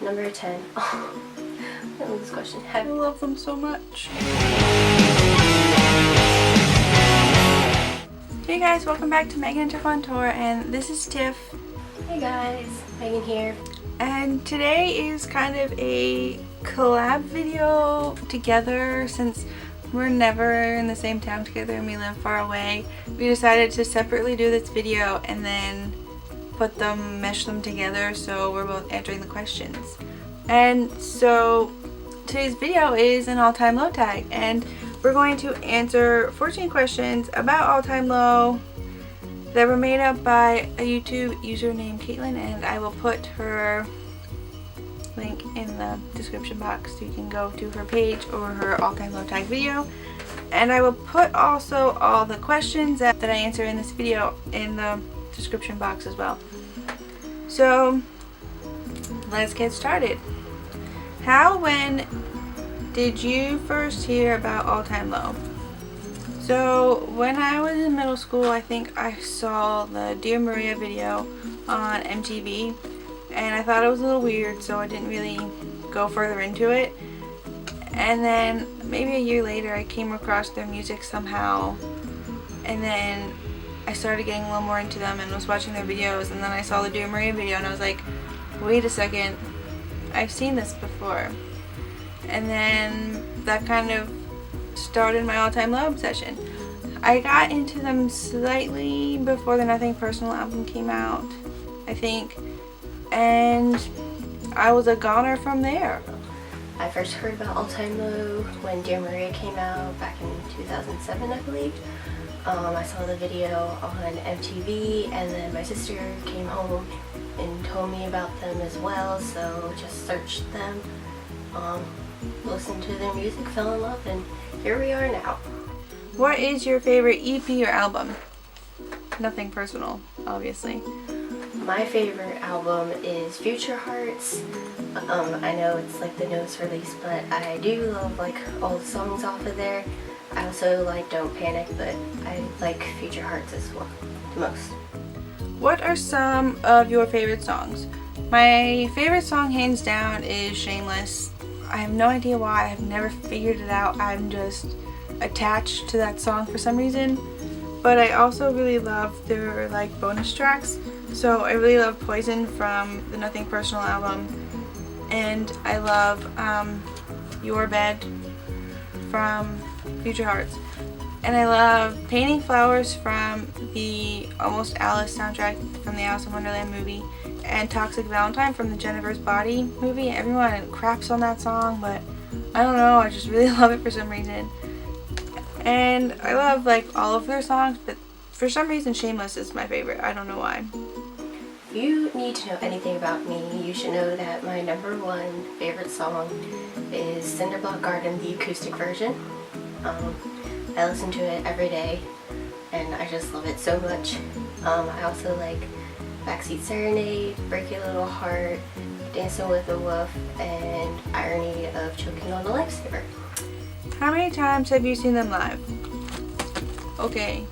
Number 10. Oh, I love this question. I love them so much. Hey guys, welcome back to Megan and Tiff on Tour, and this is Tiff. Hey guys, Megan here. And today is kind of a collab video together since we're never in the same town together and we live far away. We decided to separately do this video and then mesh them together so we're both answering the questions. And so today's video is an all-time low tag, and we're going to answer 14 questions about all-time low that were made up by a YouTube user named Caitlin, and I will put her link in the description box so you can go to her page or her all-time low tag video. And I will put also all the questions that I answer in this video in the description box as well. So let's get started. When did you first hear about all-time low? So when I was in middle school, I think I saw the Dear Maria video on MTV, and I thought it was a little weird, so I didn't really go further into it. And then maybe a year later I came across their music somehow, and then I started getting a little more into them and was watching their videos, and then I saw the Dear Maria video and I was like, wait a second, I've seen this before. And then that kind of started my all-time low obsession. I got into them slightly before the Nothing Personal album came out, I think, and I was a goner from there. I first heard about all-time low when Dear Maria came out back in 2007, I believe. I saw the video on MTV, and then my sister came home and told me about them as well, so just searched them, listened to their music, fell in love, and here we are now. What is your favorite EP or album? Nothing Personal, obviously. My favorite album is Future Hearts. I know it's like the newest release, but I do love like all the songs off of there. I also like Don't Panic, but I like Future Hearts as well, the most. What are some of your favorite songs? My favorite song hands down is Shameless. I have no idea why. I've never figured it out. I'm just attached to that song for some reason. But I also really love their like bonus tracks. So I really love Poison from the Nothing Personal album, and I love Your Bed from Future Hearts, and I love Painting Flowers from the Almost Alice soundtrack from the Alice in Wonderland movie, and Toxic Valentine from the Jennifer's Body movie. Everyone craps on that song, but I don't know, I just really love it for some reason. And I love like all of their songs, but for some reason Shameless is my favorite. I don't know why. If you need to know anything about me, you should know that my number one favorite song is Cinderblock Garden, the acoustic version. I listen to it every day and I just love it so much. I also like Backseat Serenade, Break Your Little Heart, Dancing with a Wolf, and Irony of Choking on a Lifesaver. How many times have you seen them live? Okay,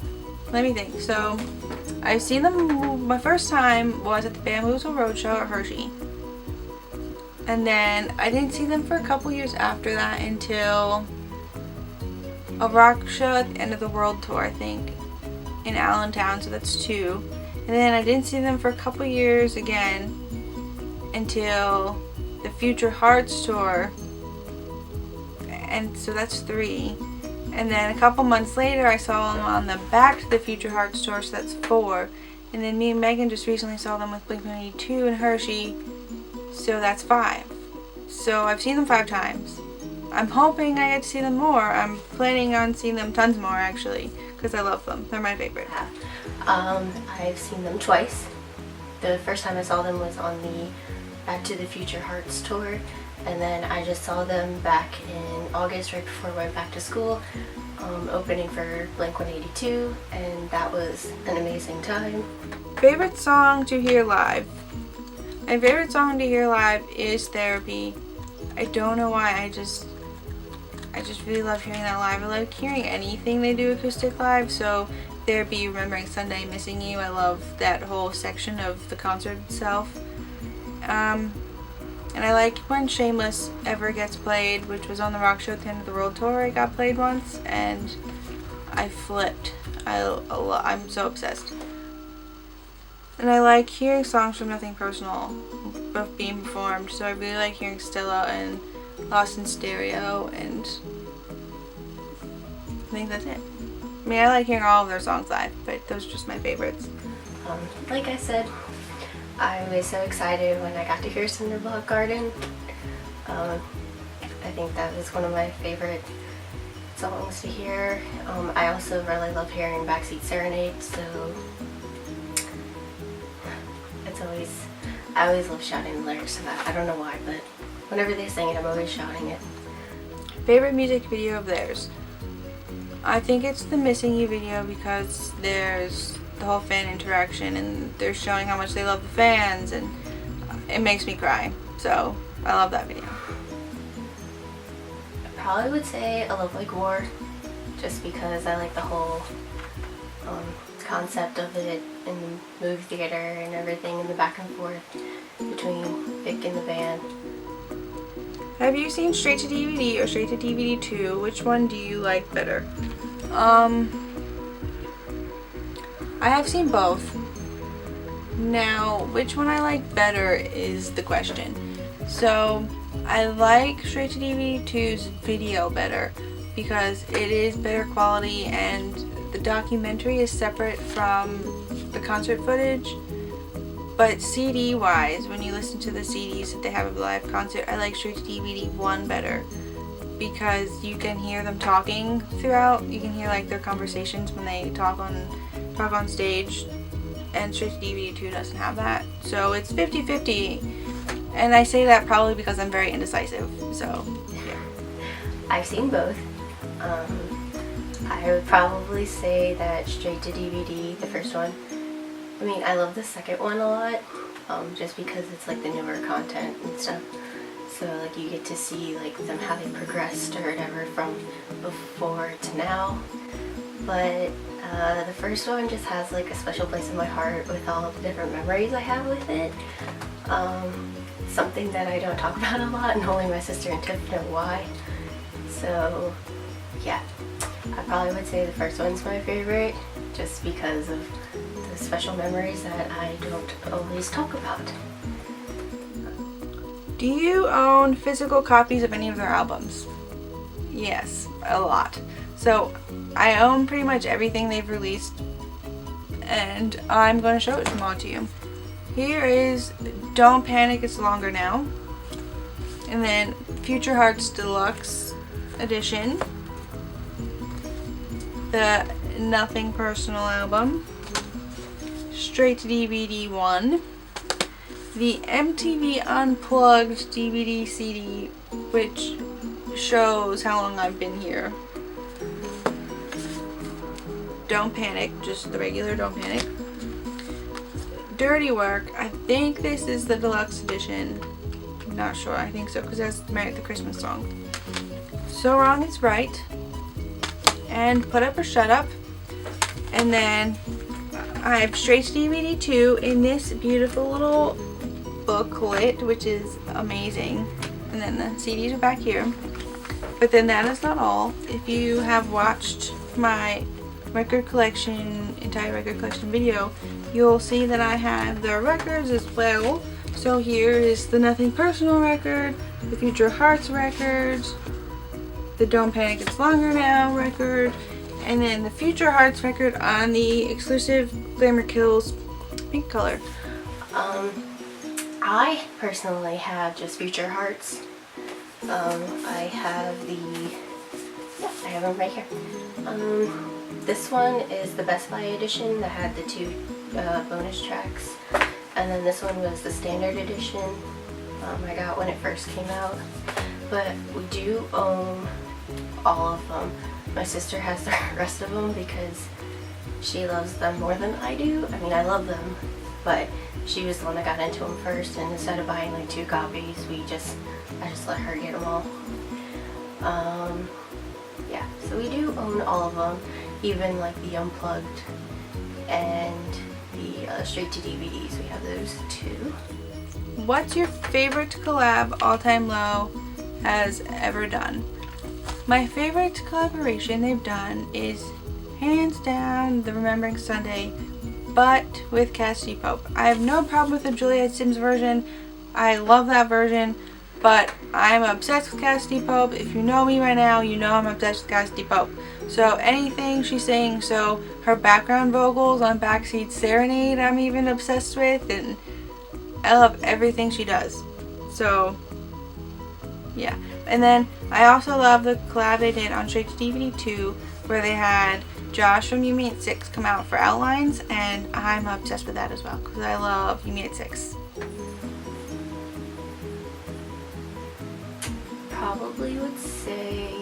let me think. So I've seen them, my first time was at the Bamboozle Roadshow at Hershey. And then I didn't see them for a couple years after that until a rock show at the End of the World tour, I think, in Allentown, so that's 2. And then I didn't see them for a couple years again until the Future Hearts tour, and so that's 3. And then a couple months later I saw them on the Back to the Future Hearts tour, so that's 4. And then me and Megan just recently saw them with Blink-182 in Hershey, so that's 5. So I've seen them 5 times. I'm hoping I get to see them more. I'm planning on seeing them tons more actually, because I love them. They're my favorite. I've seen them twice. The first time I saw them was on the Back to the Future Hearts tour, and then I just saw them back in August right before I went back to school, opening for Blink-182, and that was an amazing time. Favorite song to hear live? My favorite song to hear live is Therapy. I don't know why, I just really love hearing that live. I like hearing anything they do acoustic live, so Therapy, Remembering Sunday, Missing You, I love that whole section of the concert itself. And And I like when Shameless Ever Gets Played, which was on the Rock Show at the End of the World Tour. It got played once and I flipped. I'm so obsessed. And I like hearing songs from Nothing Personal being performed, so I really like hearing Stella and Lost in Stereo, and I think that's it. I mean, I like hearing all of their songs live, but those are just my favorites. Like I said, I was so excited when I got to hear Cinderblock Garden. I think that was one of my favorite songs to hear. I also really love hearing Backseat Serenade, so I always love shouting the lyrics of that. I don't know why, but whenever they sing it, I'm always shouting it. Favorite music video of theirs? I think it's the Missing You video because there's the whole fan interaction and they're showing how much they love the fans, and it makes me cry. So I love that video. I probably would say A Love Like War, just because I like the whole concept of it in the movie theater and everything, and the back and forth between Vic and the band. Have you seen Straight to DVD or Straight to DVD 2? Which one do you like better? I have seen both. Now, which one I like better is the question. So, I like Straight to DVD 2's video better because it is better quality and the documentary is separate from the concert footage. But CD wise, when you listen to the CDs that they have of the live concert, I like Straight to DVD 1 better because you can hear them talking throughout. You can hear like their conversations when they talk on stage, and Straight to DVD 2 doesn't have that. So it's 50-50, and I say that probably because I'm very indecisive. So yeah. I've seen both. I would probably say that Straight to DVD, the first one. I mean, I love the second one a lot, just because it's like the newer content and stuff. So like you get to see like them how they progressed or whatever from before to now. But the first one just has like a special place in my heart with all the different memories I have with it. Something that I don't talk about a lot, and only my sister and Tiff know why. So yeah, I probably would say the first one's my favorite, just because of the special memories that I don't always talk about. Do you own physical copies of any of their albums? Yes, a lot. So I own pretty much everything they've released, and I'm going to show them all to you. Here is Don't Panic, It's Longer Now, and then Future Hearts Deluxe Edition, the Nothing Personal album, Straight to DVD 1, the MTV Unplugged DVD CD, which shows how long I've been here. Don't Panic, just the regular Don't Panic. Dirty Work, I think this is the deluxe edition. I'm not sure, I think so, because that's Married the Christmas song. So Wrong Is Right, and Put Up or Shut Up. And then I have Straight to DVD 2 in this beautiful little booklet, which is amazing. And then the CDs are back here. But then that is not all. If you have watched my entire record collection video, you'll see that I have the records as well. So here is the Nothing Personal record, the Future Hearts record, the Don't Panic It's Longer Now record, and then the Future Hearts record on the exclusive Glamour Kills pink color. I personally have just Future Hearts. I have I have them right here. This one is the Best Buy edition that had the 2 bonus tracks, and then this one was the standard edition I got when it first came out. But we do own all of them. My sister has the rest of them because she loves them more than I do. I mean, I love them, but she was the one that got into them first, and instead of buying like 2 copies, I just let her get them all. Yeah, so we do own all of them, even like the Unplugged and the straight to DVDs. We have those too. what's your favorite collab All Time Low has ever done? My favorite collaboration they've done is hands down the Remembering Sunday, but with Cassidy Pope. I have no problem with the Juliet Sims version. I love that version, but I'm obsessed with Cassidy Pope. If you know me right now, you know I'm obsessed with Cassidy Pope. So anything she sings, so her background vocals on Backseat Serenade I'm even obsessed with, and I love everything she does. So yeah. And then I also love the collab they did on Straight to DVD 2, where they had Josh from You Me at 6 come out for Outlines, and I'm obsessed with that as well because I love You Me at 6. Probably would say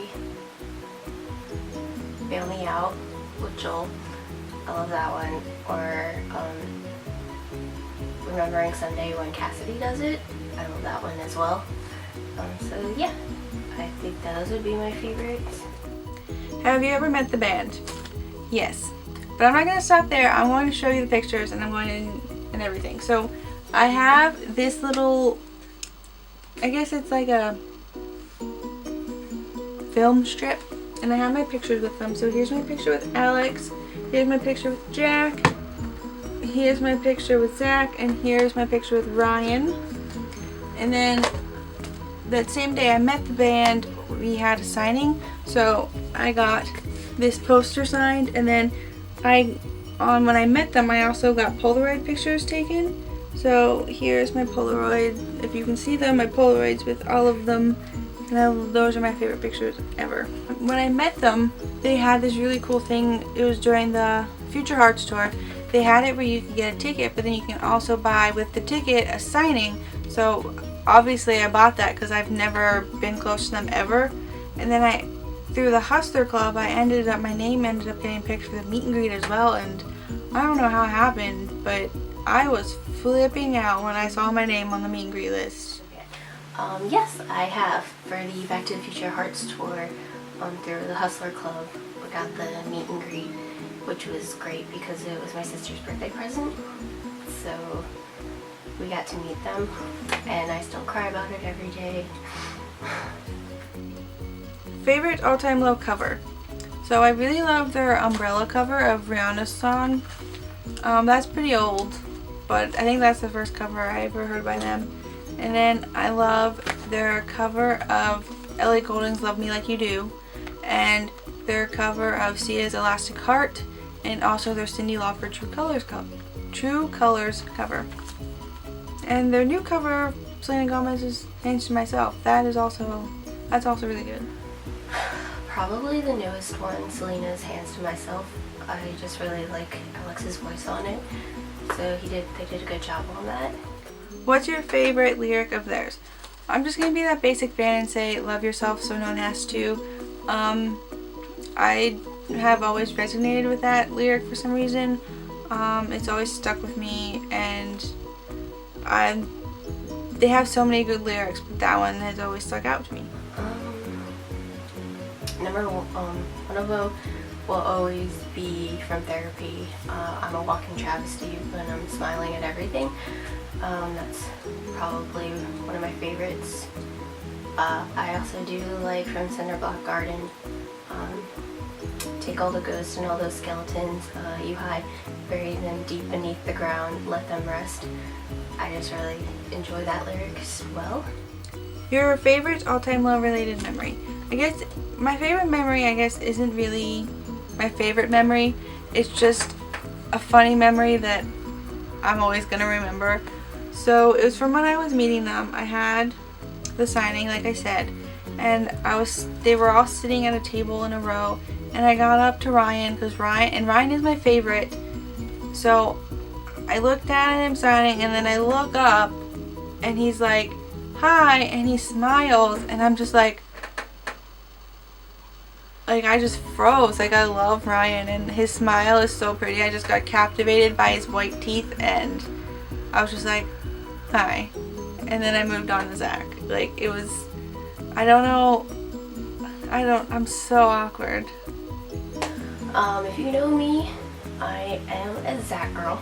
Bail Me Out with Joel. I love that one. Or Remembering Sunday when Cassidy does it. I love that one as well. So yeah, I think those would be my favorites. Have you ever met the band? Yes. But I'm not going to stop there. I'm going to show you the pictures and I'm going to, and everything. So I have this little, I guess it's like a film strip, and I have my pictures with them. So here's my picture with Alex, here's my picture with Jack, here's my picture with Zach, and here's my picture with Ryan. And then that same day I met the band, we had a signing, so I got this poster signed, and then when I met them I also got Polaroid pictures taken. So here's my Polaroid, if you can see them, my Polaroids with all of them. And those are my favorite pictures ever. When I met them, they had this really cool thing. It was during the Future Hearts tour. They had it where you could get a ticket, but then you can also buy with the ticket a signing. So obviously I bought that because I've never been close to them ever. And then through the Hustler Club, my name ended up getting picked for the meet and greet as well. And I don't know how it happened, but I was flipping out when I saw my name on the meet and greet list. Yes, I have. For the Back to the Future Hearts tour, through the Hustler Club, we got the meet and greet, which was great because it was my sister's birthday present. So we got to meet them, and I still cry about it every day. Favorite All Time Low cover? So I really love their Umbrella cover of Rihanna's song. That's pretty old, but I think that's the first cover I ever heard by them. And then I love their cover of Ellie Goulding's Love Me Like You Do, and their cover of Sia's Elastic Heart, and also their Cyndi Lauper True Colors cover. And their new cover, Selena Gomez's Hands to Myself, that's also really good. Probably the newest one, Selena's Hands to Myself. I just really like Alex's voice on it, so they did a good job on that. What's your favorite lyric of theirs? I'm just going to be that basic fan and say, love yourself so no one has to. I have always resonated with that lyric for some reason. It's always stuck with me, and they have so many good lyrics, but that one has always stuck out to me. One of them will always be from Therapy. I'm a walking travesty when I'm smiling at everything. That's probably one of my favorites. I also do like from Cinderblock Garden, take all the ghosts and all those skeletons you hide, bury them deep beneath the ground, let them rest. I just really enjoy that lyric as well. Your favorite all-time low related memory? I guess my favorite memory isn't really my favorite memory. It's just a funny memory that I'm always gonna remember. So it was from when I was meeting them. I had the signing, like I said, and they were all sitting at a table in a row, and I got up to Ryan because Ryan is my favorite. So I looked at him signing, and then I look up and he's like, hi, and he smiles, and I'm just like I just froze. I love Ryan, and his smile is so pretty. I just got captivated by his white teeth, and I was just like, hi. And then I moved on to Zach. It was, I'm so awkward. If you know me, I am a Zach girl,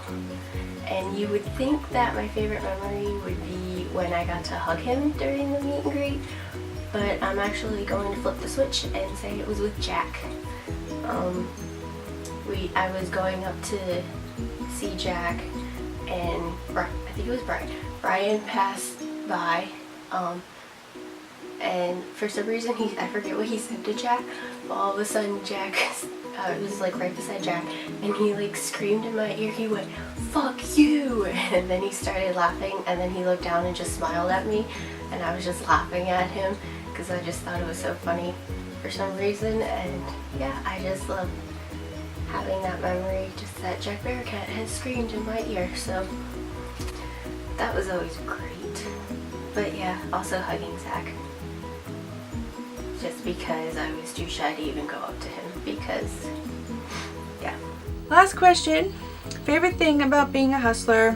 and you would think that my favorite memory would be when I got to hug him during the meet and greet, but I'm actually going to flip the switch and say it was with Jack. I was going up to see Jack, and I think it was Brian passed by, and for some reason I forget what he said to Jack, but all of a sudden Jack was like right beside Jack, and he like screamed in my ear. He went, "Fuck you!" And then he started laughing, and then he looked down and just smiled at me, and I was just laughing at him because I just thought it was so funny for some reason. And yeah, I just love having that memory, just that Jack Bearcat has screamed in my ear, so that was always great. But yeah, also hugging Zach, just because I was too shy to even go up to him, because yeah. Last question. Favorite thing about being a hustler?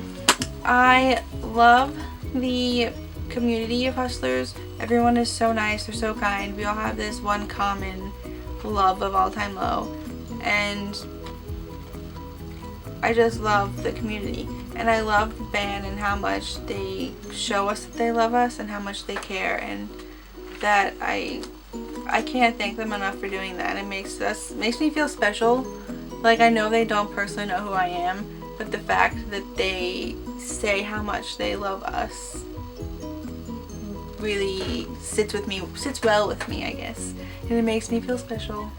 I love the community of hustlers. Everyone is so nice, they're so kind. We all have this one common love of All Time Low, and I just love the community. And I love the band and how much they show us that they love us and how much they care, and that I can't thank them enough for doing that. It makes me feel special. Like, I know they don't personally know who I am, but the fact that they say how much they love us really sits well with me, I guess. And it makes me feel special.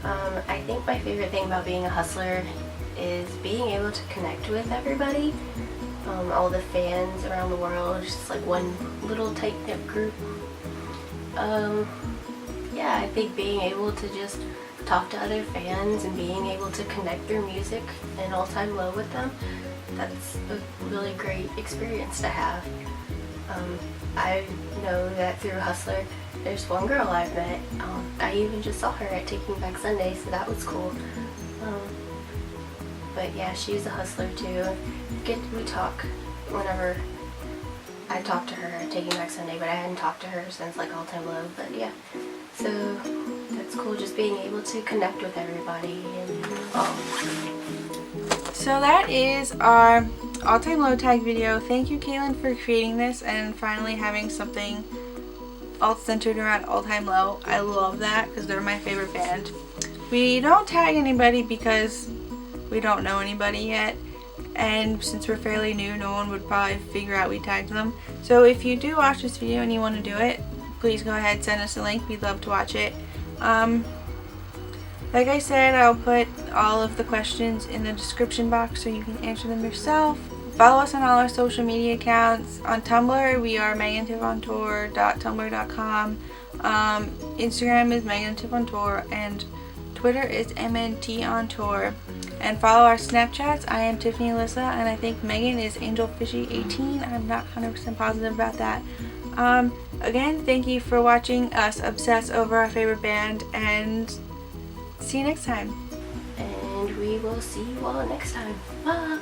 I think my favorite thing about being a hustler is being able to connect with everybody. All the fans around the world, just like one little tight-knit group. Yeah, I think being able to just talk to other fans and being able to connect through music and All Time Low with them, that's a really great experience to have. I know that through Hustler, there's one girl I've met. I even just saw her at Taking Back Sunday, so that was cool. But yeah, she's a hustler too. We talk whenever I talked to her at Taking Back Sunday, but I hadn't talked to her since like All Time Low. But yeah, so that's cool, just being able to connect with everybody. And so that is our All Time Low tag video. Thank you, Kaylin, for creating this and finally having something all centered around All Time Low. I love that because they're my favorite band. We don't tag anybody because we don't know anybody yet, and since we're fairly new, no one would probably figure out we tagged them. So if you do watch this video and you want to do it, please go ahead, send us a link. We'd love to watch it. Like I said, I'll put all of the questions in the description box so you can answer them yourself. Follow us on all our social media accounts. On Tumblr, we are megantiffontour.tumblr.com. Instagram is megantiffontour, and Twitter is mntontour. And follow our Snapchats. I am Tiffany Alyssa, and I think Megan is angelfishy18. I'm not 100% positive about that. Again, thank you for watching us obsess over our favorite band, and see you next time. And we will see you all next time. Bye!